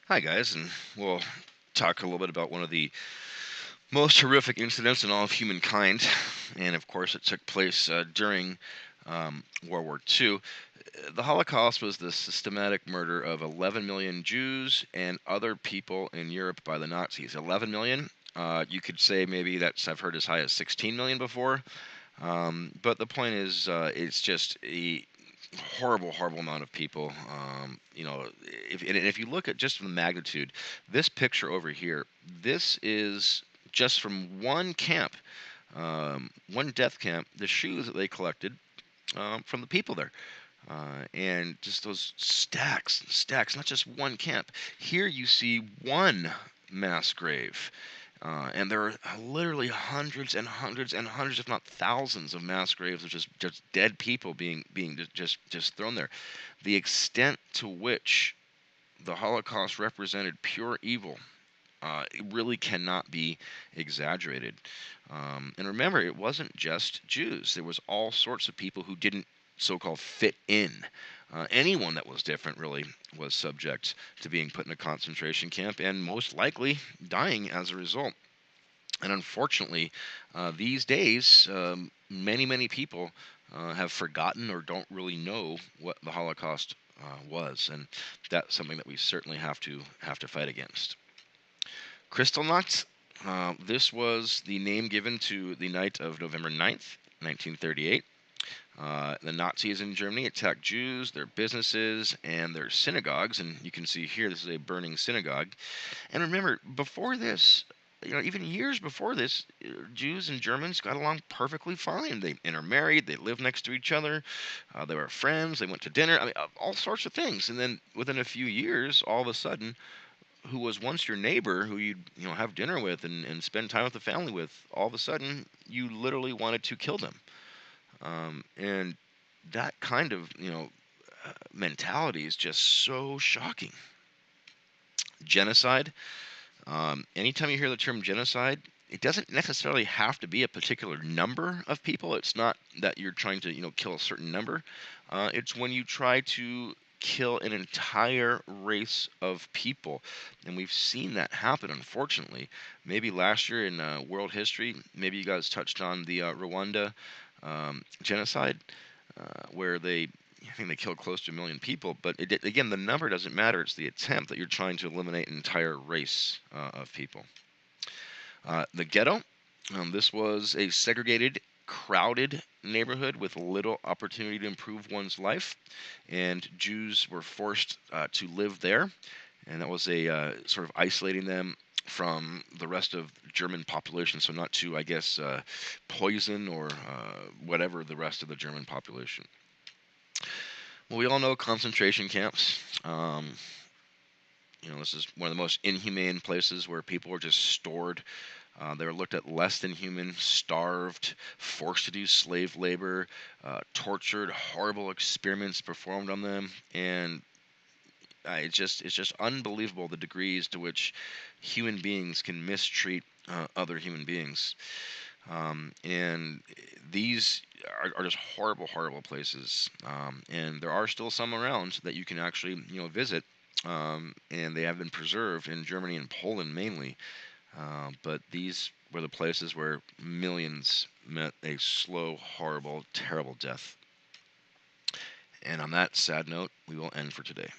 Hi, guys, and we'll talk a little bit about one of the most horrific incidents in all of humankind. And of course, it took place during World War II. The Holocaust was the systematic murder of 11 million Jews and other people in Europe by the Nazis. 11 million. You could say maybe that's I've heard as high as 16 million before. But the point is, it's just a horrible, horrible amount of people. If you look at just the magnitude, this picture over here, this is just from one camp, one death camp, the shoes that they collected from the people there. And just those stacks, stacks, not just one camp. Here you see one mass grave. And there are literally hundreds and hundreds and hundreds, if not thousands, of mass graves of just dead people being just thrown there. The extent to which the Holocaust represented pure evil it really cannot be exaggerated. And remember, it wasn't just Jews. There was all sorts of people who didn't so-called fit in. Anyone that was different really was subject to being put in a concentration camp and most likely dying as a result. And unfortunately, these days, many, many people have forgotten or don't really know what the Holocaust was, and that's something that we certainly have to fight against. Kristallnacht. This was the name given to the night of November 9th, 1938. The Nazis in Germany attacked Jews, their businesses, and their synagogues. And you can see here, this is a burning synagogue. And remember, before this, even years before this, Jews and Germans got along perfectly fine. They intermarried, they lived next to each other, they were friends, they went to dinner, I mean, all sorts of things. And then within a few years, all of a sudden, who was once your neighbor, who you'd have dinner with and spend time with the family with, all of a sudden, you literally wanted to kill them. And that kind of mentality is just so shocking. Genocide. Anytime you hear the term genocide, it doesn't necessarily have to be a particular number of people. It's not that you're trying to kill a certain number. It's when you try to kill an entire race of people, and we've seen that happen. Unfortunately, maybe last year in world history, maybe you guys touched on the Rwanda genocide, where I think they killed close to 1 million people. But again, the number doesn't matter. It's the attempt that you're trying to eliminate an entire race of people. The ghetto. This was a segregated, crowded neighborhood with little opportunity to improve one's life, and Jews were forced to live there, and that was a sort of isolating them from the rest of the German population, so not to, I guess, poison or whatever the rest of the German population. Well, we all know concentration camps. This is one of the most inhumane places where people were just stored. They were looked at less than human, starved, forced to do slave labor, tortured, horrible experiments performed on them, and it's just unbelievable the degrees to which human beings can mistreat other human beings. And these are just horrible, horrible places. And there are still some around that you can actually, visit. And they have been preserved in Germany and Poland mainly. But these were the places where millions met a slow, horrible, terrible death. And on that sad note, we will end for today.